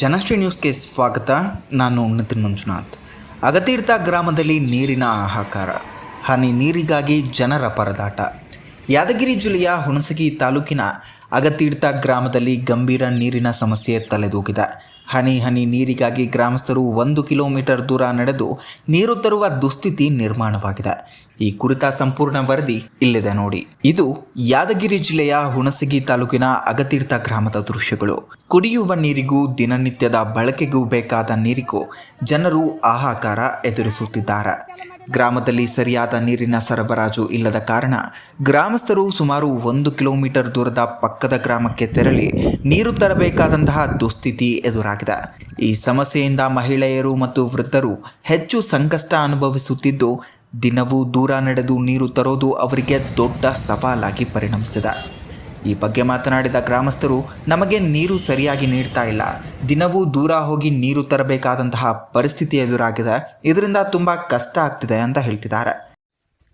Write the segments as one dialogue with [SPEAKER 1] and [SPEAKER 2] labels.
[SPEAKER 1] ಜನಶ್ರೀ ನ್ಯೂಸ್ಗೆ ಸ್ವಾಗತ. ನಾನು ನಿತಿನ್ ಮಂಜುನಾಥ್. ಅಗತೀರ್ಥ ಗ್ರಾಮದಲ್ಲಿ ನೀರಿನ ಹಾಹಾಕಾರ, ಹನಿ ನೀರಿಗಾಗಿ ಜನರ ಪರದಾಟ. ಯಾದಗಿರಿ ಜಿಲ್ಲೆಯ ಹುಣಸಗಿ ತಾಲೂಕಿನ ಅಗತೀರ್ಥ ಗ್ರಾಮದಲ್ಲಿ ಗಂಭೀರ ನೀರಿನ ಸಮಸ್ಯೆ ತಲೆದೂಗಿದೆ. ಹನಿ ಹನಿ ನೀರಿಗಾಗಿ ಗ್ರಾಮಸ್ಥರು 1 ಕಿಲೋಮೀಟರ್ ದೂರ ನಡೆದು ನೀರು ತರುವ ದುಸ್ಥಿತಿ ನಿರ್ಮಾಣವಾಗಿದೆ. ಈ ಕುರಿತ ಸಂಪೂರ್ಣ ವರದಿ ಇಲ್ಲಿದೆ ನೋಡಿ. ಇದು ಯಾದಗಿರಿ ಜಿಲ್ಲೆಯ ಹುಣಸಗಿ ತಾಲೂಕಿನ ಅಗತೀರ್ಥ ಗ್ರಾಮದ ದೃಶ್ಯಗಳು. ಕುಡಿಯುವ ನೀರಿಗೂ ದಿನನಿತ್ಯದ ಬಳಕೆಗೂ ಬೇಕಾದ ನೀರಿಗೂ ಜನರು ಹಾಹಾಕಾರ ಎದುರಿಸುತ್ತಿದ್ದಾರೆ. ಗ್ರಾಮದಲ್ಲಿ ಸರಿಯಾದ ನೀರಿನ ಸರಬರಾಜು ಇಲ್ಲದ ಕಾರಣ ಗ್ರಾಮಸ್ಥರು ಸುಮಾರು 1 ಕಿಲೋಮೀಟರ್ ದೂರದ ಪಕ್ಕದ ಗ್ರಾಮಕ್ಕೆ ತೆರಳಿ ನೀರು ತರಬೇಕಾದಂತಹ ದುಸ್ಥಿತಿ ಎದುರಾಗಿದೆ. ಈ ಸಮಸ್ಯೆಯಿಂದ ಮಹಿಳೆಯರು ಮತ್ತು ವೃದ್ಧರು ಹೆಚ್ಚು ಸಂಕಷ್ಟ ಅನುಭವಿಸುತ್ತಿದ್ದು, ದಿನವೂ ದೂರ ನಡೆದು ನೀರು ತರೋದು ಅವರಿಗೆ ದೊಡ್ಡ ಸವಾಲಾಗಿ ಪರಿಣಮಿಸಿದೆ. ಈ ಬಗ್ಗೆ ಮಾತನಾಡಿದ ಗ್ರಾಮಸ್ಥರು, ನಮಗೆ ನೀರು ಸರಿಯಾಗಿ ನೀಡ್ತಾ ಇಲ್ಲ, ದಿನವೂ ದೂರ ಹೋಗಿ ನೀರು ತರಬೇಕಾದಂತಹ ಪರಿಸ್ಥಿತಿ ಎದುರಾಗಿದೆ, ಇದರಿಂದ ತುಂಬಾ ಕಷ್ಟ ಆಗ್ತಿದೆ ಅಂತ ಹೇಳ್ತಿದ್ದಾರೆ.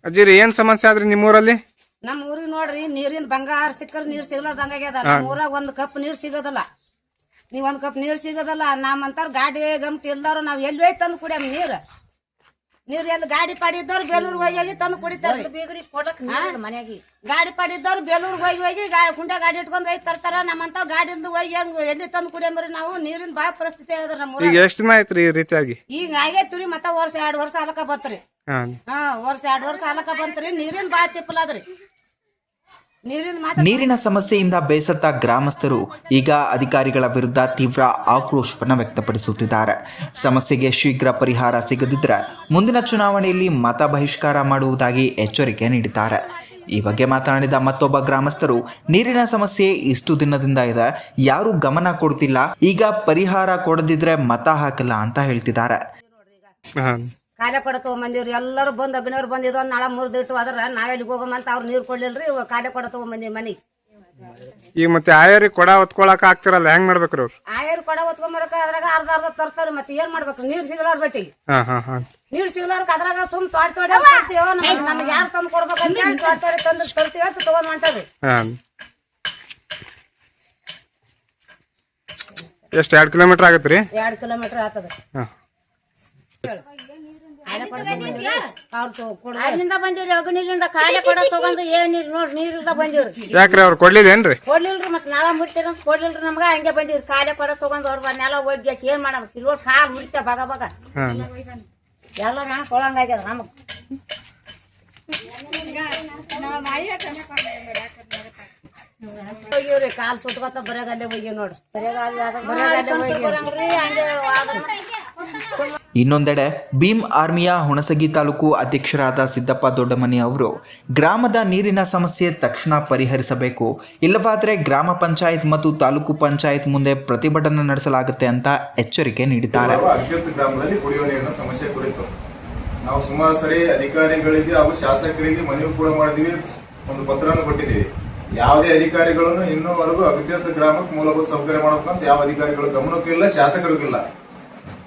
[SPEAKER 2] ಅಜ್ಜಿರಿ, ಏನ್ ಸಮಸ್ಯೆ ಆದ್ರಿ ನಿಮ್ಮೂರಲ್ಲಿ?
[SPEAKER 3] ನಮ್ಮ ಊರಿಗೆ ನೋಡ್ರಿ, ನೀರಿನ ಬಂಗಾರ ಸಿಕ್ಕರ ನೀರು ಸಿಗ್ಲಾರ್ದಂಗಾಗ್ಯದ. ನಮ್ಮ ಊರಾಗ 1 ಕಪ್ ನೀರು ಸಿಗೋದಿಲ್ಲ. ನೀವ್ 1 ಕಪ್ ನೀರು ಸಿಗೋದಿಲ್ಲ. ನಮ್ಮಂತಾರ ಗಾಡಿ ಗಮಟಿ ಇಲ್ದವ್ರು ನಾವ್ ಎಲ್ಲಿ ಹೋಗಿ ತಂದು ಕುಡಿಯಮ್ ನೀರು ಎಲ್ಲಿ ಗಾಡಿ ಪಾಡಿ ಇದ್ದವ್ರು ಬೇಲೂರ್ಗೆ ಹೋಗಿ ತಂದು ಕುಡಿತಾರೆ. ಗಾಡಿ ಪಾಡಿ ಇದ್ದವ್ರು ಬೇಲೂರ್ಗೆ ಹೋಗಿ ಕುಂಡೆ ಗಾಡಿ ಇಟ್ಕೊಂಡ್ ಹೋಗಿ ತರ್ತಾರ. ನಮ್ಮಂತ ಗಾಡಿಯಿಂದ ಹೋಗಿ ಎಲ್ಲಿ ತಂದು ಕುಡಿಯಮ್ರಿ ನಾವು. ನೀರಿನ ಬಾಳ ಪರಿಸ್ಥಿತಿ ಅದ ನಮ್ಮ
[SPEAKER 2] ಈಗ ಎಷ್ಟು ದಿನ ಆಯ್ತ್ರಿ ಈ ರೀತಿಯಾಗಿ?
[SPEAKER 3] ಈಗ ಆಗೈತ್ರಿ, ಮತ್ತ ವರ್ಷ 2 ವರ್ಷ ಆಲಕ ಬತ್ರಿ. ವರ್ಷ 2 ವರ್ಷ ಆಲಕ ಬಂತ್ರಿ. ನೀರಿನ ಬಾಳ ತಿಪ್ಪಲ ಅದ್ರಿ.
[SPEAKER 1] ನೀರಿನ ಸಮಸ್ಯೆಯಿಂದ ಬೇಸತ್ತ ಗ್ರಾಮಸ್ಥರು ಈಗ ಅಧಿಕಾರಿಗಳ ವಿರುದ್ಧ ತೀವ್ರ ಆಕ್ರೋಶವನ್ನು ವ್ಯಕ್ತಪಡಿಸುತ್ತಿದ್ದಾರೆ. ಸಮಸ್ಯೆಗೆ ಶೀಘ್ರ ಪರಿಹಾರ ಸಿಗದಿದ್ದರೆ ಮುಂದಿನ ಚುನಾವಣೆಯಲ್ಲಿ ಮತ ಬಹಿಷ್ಕಾರ ಮಾಡುವುದಾಗಿ ಎಚ್ಚರಿಕೆ ನೀಡಿದ್ದಾರೆ. ಈ ಬಗ್ಗೆ ಮಾತನಾಡಿದ ಮತ್ತೊಬ್ಬ ಗ್ರಾಮಸ್ಥರು, ನೀರಿನ ಸಮಸ್ಯೆ ಇಷ್ಟು ದಿನದಿಂದ ಇದೆ, ಯಾರು ಗಮನ ಕೊಡ್ತಿಲ್ಲ, ಈಗ ಪರಿಹಾರ ಕೊಡದಿದ್ರೆ ಮತ ಹಾಕಲ್ಲ ಅಂತ ಹೇಳ್ತಿದ್ದಾರೆ.
[SPEAKER 3] ಕಾಲೇ ಕೊಡ ತಗೊಂಬಂದಿವ್ರಿ. ಎಲ್ಲರೂ ಬಂದು ಅಗ್ನವ್ರು ಬಂದಿದ್ದು ನಾಳ ಮುರಿದಿಟ್ಟು ಅದ್ರ ನಾವೆಲ್ಲಿಗೆ ಹೋಗಮಂತ ಅವ್ರು ನೀರು ಕೊಡ್ಲಿಲ್ರಿ. ಕಾಲೇ ಕೊಡ ತಗೊಂಬಂದಿವಿ ಮನಿಗೆ.
[SPEAKER 2] ಈಗ ಮತ್ತೆ ಆಯರಿ ಕೊಡ ಹೊತ್ಕೊಳಕ್ ಆಗ್ತಿರಲ್ಲ, ಹೆಂಗ್ ಮಾಡ್ಬೇಕ್ರಿ ಅವ್ರು?
[SPEAKER 3] ಆಯರ್ ಕೊಡ ಹೊತ್ಕೊಂಬರಕ ಅದ್ರಾಗ ಅರ್ಧ ತರ್ತಾರ. ಮತ್ತೆ ಏನ್ ಮಾಡ್ಬೇಕು? ನೀರ್ ಸಿಗ್ಲಾರ ಬಟ್ಟಿಗೆ ನೀರ್ ಸಿಗ್ಲಾರ್ಕ ಅದ್ರಾಗ ಸುಮ್ ತೋಡಿ ತರ್ತೀವೋ. ನಮ್ಗೆ ಯಾರು ತಂದು ಕೊಡ್ಬೇಕಂತ ತೋಡಿ ತಂದು ತರ್ತೀವಿ ಅಂತ ತಗೊಂಡ್ ಹೊಂಟದ್ರಿ.
[SPEAKER 2] ಎಷ್ಟು 2 ಕಿಲೋಮೀಟರ್ ಆಗತ್ರಿ?
[SPEAKER 3] 2 ಕಿಲೋಮೀಟರ್ ಆತದ. ಅಲ್ಲಿಂದ ಬಂದಿವ್ರಿ, ಅಗ್ನಿಲಿಂದ ಕಾಲೇ ಕೊಡ ತಗೊಂಡು ಏನಿಲ್ಲ ನೋಡ್ರಿ, ನೀರಿಂದ ಬಂದಿವ್ರಿ.
[SPEAKER 2] ಯಾಕ್ರಿ ಅವ್ರು ಕೊಡ್ಲಿಲ್ಲೇನ್ರಿ?
[SPEAKER 3] ಕೊಡ್ಲಿಲ್ರಿ. ಮತ್ ನಾಳ ಮುಡ್ತೀರ ಅಂತ ಕೊಡ್ಲಿಲ್ರಿ ನಮ್ಗ. ಹಂಗೆ ಬಂದಿವ್ರಿ. ಕಾಲೇ ಕೊಡ ತಗೊಂಡ್ ಅವ್ರ ನೆಲ ಹೋಗಿ ಏನ್ ಮಾಡ್ಬೇಕು? ಇಲ್ಲಿ ಕಾಲ್ ಮುಡಿತ ಬಗ ಬಗ ಎಲ್ಲ ನಾ ಕೊಳಂಗಾಗ್ಯದ ನಮಗ್. ಹೋಗಿವ್ರಿ, ಕಾಲ್ ಸುಟ್ಕೊತ ಬರೆಗಲ್ಲೇ ಹೋಗಿ ನೋಡ್ರಿ. ಬರೆಗಲ್ಲೇ ಹೋಗಿ
[SPEAKER 1] ಇನ್ನೊಂದೆಡೆ ಭೀಮ್ ಆರ್ಮಿಯ ಹುಣಸಗಿ ತಾಲೂಕು ಅಧ್ಯಕ್ಷರಾದ ಸಿದ್ದಪ್ಪ ದೊಡ್ಡಮನಿ ಅವರು ಗ್ರಾಮದ ನೀರಿನ ಸಮಸ್ಯೆ ತಕ್ಷಣ ಪರಿಹರಿಸಬೇಕು, ಇಲ್ಲವಾದರೆ ಗ್ರಾಮ ಪಂಚಾಯತ್ ಮತ್ತು ತಾಲೂಕು ಪಂಚಾಯತ್ ಮುಂದೆ ಪ್ರತಿಭಟನೆ ನಡೆಸಲಾಗುತ್ತೆ ಅಂತ ಎಚ್ಚರಿಕೆ ನೀಡಿದ್ದಾರೆ.
[SPEAKER 4] ಅಗತೀರ್ಥ ಗ್ರಾಮದಲ್ಲಿ ಕುಡಿಯುವ ನೀರಿನ ಸಮಸ್ಯೆ ಕುರಿತು ನಾವು ಸುಮಾರು ಸರಿ ಅಧಿಕಾರಿಗಳಿಗೆ ಹಾಗೂ ಶಾಸಕರಿಗೆ ಮನವಿ ಕೂಡ ಮಾಡಿದೀವಿ, ಒಂದು ಪತ್ರವನ್ನು ಕೊಟ್ಟಿದ್ದೀವಿ. ಯಾವುದೇ ಅಧಿಕಾರಿಗಳನ್ನು ಇನ್ನೂವರೆಗೂ ಅಗತೀರ್ಥ ಗ್ರಾಮಕ್ಕೆ ಮೂಲಭೂತ ಸೌಕರ್ಯ ಮಾಡಬೇಕಂತ ಯಾವ ಅಧಿಕಾರಿಗಳು ಗಮನಕ್ಕೂ ಇಲ್ಲ, ಶಾಸಕರಿಗಿಲ್ಲ.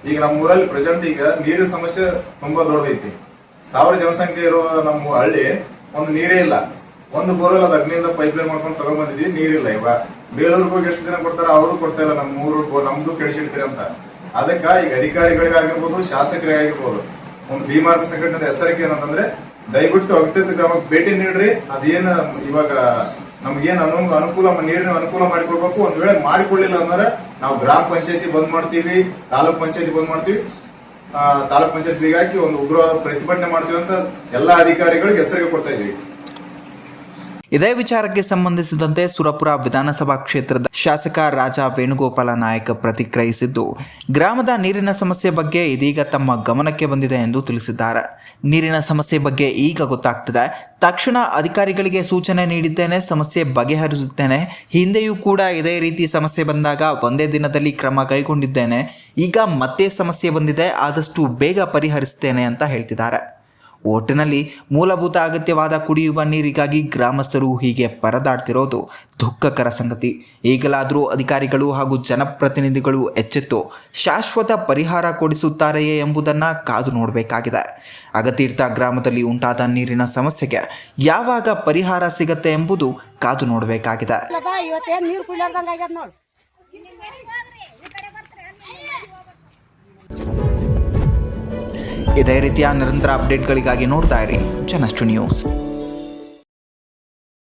[SPEAKER 4] ಈಗ ನಮ್ಮ ಊರಲ್ಲಿ ಪ್ರೆಸೆಂಟ್ ಈಗ ನೀರಿನ ಸಮಸ್ಯೆ ತುಂಬಾ ದೊಡ್ಡದೈತಿ. 1000 ಜನಸಂಖ್ಯೆ ಇರುವ ನಮ್ಮ ಹಳ್ಳಿ ಒಂದು ನೀರೇ ಇಲ್ಲ. ಒಂದು ಬೋರ್ವೆಲ್ ಅದು ಅಗ್ನಿಯಿಂದ ಪೈಪ್ ಲೈನ್ ಮಾಡ್ಕೊಂಡು ತಗೊಂಡ್ ಬಂದಿದ್ವಿ, ನೀರಿಲ್ಲ. ಇವಾಗ ಬೇಲೂರಿಗೆ ಹೋಗಿ ಎಷ್ಟು ದಿನ ಕೊಡ್ತಾರ, ಅವರು ಕೊಡ್ತಾ ಇಲ್ಲ. ನಮ್ಮ ಊರು ನಮ್ದು ಕೆಡಿಸಿಡ್ತೀರಿ ಅಂತ. ಅದಕ್ಕ ಈಗ ಅಧಿಕಾರಿಗಳಿಗಾಗಿರ್ಬೋದು, ಶಾಸಕರಿಗಾಗಿರ್ಬೋದು, ಒಂದು ಭೀಮಾರ್ಗ ಸಂಘಟನೆ ಎಚ್ಚರಿಕೆ ಏನಂತಂದ್ರೆ, ದಯವಿಟ್ಟು ಅಗತೀರ್ಥ ಗ್ರಾಮಕ್ಕೆ ಭೇಟಿ ನೀಡ್ರಿ. ಅದೇನು ಇವಾಗ ನಮ್ಗೇನು ಅನುಕೂಲ, ನೀರಿನ ಅನುಕೂಲ ಮಾಡಿಕೊಡ್ಬೇಕು. ಒಂದ್ ವೇಳೆ ಮಾಡಿಕೊಳ್ಳಿಲ್ಲ ಅಂದ್ರೆ ನಾವು ಗ್ರಾಮ ಪಂಚಾಯತಿ ಬಂದ್ ಮಾಡ್ತೀವಿ, ತಾಲೂಕ್ ಪಂಚಾಯತಿ ಬಂದ್ ಮಾಡ್ತೀವಿ, ತಾಲೂಕ್ ಪಂಚಾಯತ್ ಬೀಗ ಹಾಕಿ ಒಂದು ಉಗ್ರವಾದ ಪ್ರತಿಭಟನೆ ಮಾಡ್ತೀವಿ ಅಂತ ಎಲ್ಲಾ ಅಧಿಕಾರಿಗಳಿಗೆ ಎಚ್ಚರಿಕೆ ಕೊಡ್ತಾ ಇದೀವಿ.
[SPEAKER 1] ಇದೇ ವಿಚಾರಕ್ಕೆ ಸಂಬಂಧಿಸಿದಂತೆ ಸುರಪುರ ವಿಧಾನಸಭಾ ಕ್ಷೇತ್ರದ ಶಾಸಕ ರಾಜಾ ವೇಣುಗೋಪಾಲ ನಾಯಕ್ ಪ್ರತಿಕ್ರಿಯಿಸಿದ್ದು, ಗ್ರಾಮದ ನೀರಿನ ಸಮಸ್ಯೆ ಬಗ್ಗೆ ಇದೀಗ ತಮ್ಮ ಗಮನಕ್ಕೆ ಬಂದಿದೆ ಎಂದು ತಿಳಿಸಿದ್ದಾರೆ. ನೀರಿನ ಸಮಸ್ಯೆ ಬಗ್ಗೆ ಈಗ ಗೊತ್ತಾಗ್ತಿದೆ, ತಕ್ಷಣ ಅಧಿಕಾರಿಗಳಿಗೆ ಸೂಚನೆ ನೀಡಿದ್ದೇನೆ, ಸಮಸ್ಯೆ ಬಗೆಹರಿಸುತ್ತೇನೆ. ಹಿಂದೆಯೂ ಕೂಡ ಇದೇ ರೀತಿ ಸಮಸ್ಯೆ ಬಂದಾಗ ಒಂದೇ ದಿನದಲ್ಲಿ ಕ್ರಮ ಕೈಗೊಂಡಿದ್ದೇನೆ. ಈಗ ಮತ್ತೆ ಸಮಸ್ಯೆ ಬಂದಿದೆ, ಆದಷ್ಟು ಬೇಗ ಪರಿಹರಿಸುತ್ತೇನೆ ಅಂತ ಹೇಳ್ತಿದ್ದಾರೆ. ಒಟ್ಟಿನಲ್ಲಿ ಮೂಲಭೂತ ಅಗತ್ಯವಾದ ಕುಡಿಯುವ ನೀರಿಗಾಗಿ ಗ್ರಾಮಸ್ಥರು ಹೀಗೆ ಪರದಾಡ್ತಿರೋದು ದುಃಖಕರ ಸಂಗತಿ. ಈಗಲಾದರೂ ಅಧಿಕಾರಿಗಳು ಹಾಗೂ ಜನಪ್ರತಿನಿಧಿಗಳು ಎಚ್ಚೆತ್ತು ಶಾಶ್ವತ ಪರಿಹಾರ ಕೊಡಿಸುತ್ತಾರೆಯೇ ಎಂಬುದನ್ನು ಕಾದು ನೋಡಬೇಕಾಗಿದೆ. ಅಗತೀರ್ಥ ಗ್ರಾಮದಲ್ಲಿ ಉಂಟಾದ ನೀರಿನ ಸಮಸ್ಯೆಗೆ ಯಾವಾಗ ಪರಿಹಾರ ಸಿಗತ್ತೆ ಎಂಬುದು ಕಾದು ನೋಡಬೇಕಾಗಿದೆ. ಇದೇ ರೀತಿಯ ನಿರಂತರ ಅಪ್ಡೇಟ್ಗಳಿಗಾಗಿ ನೋಡ್ತಾ ಇರಿ ಜನಸ್ಟು ನ್ಯೂಸ್.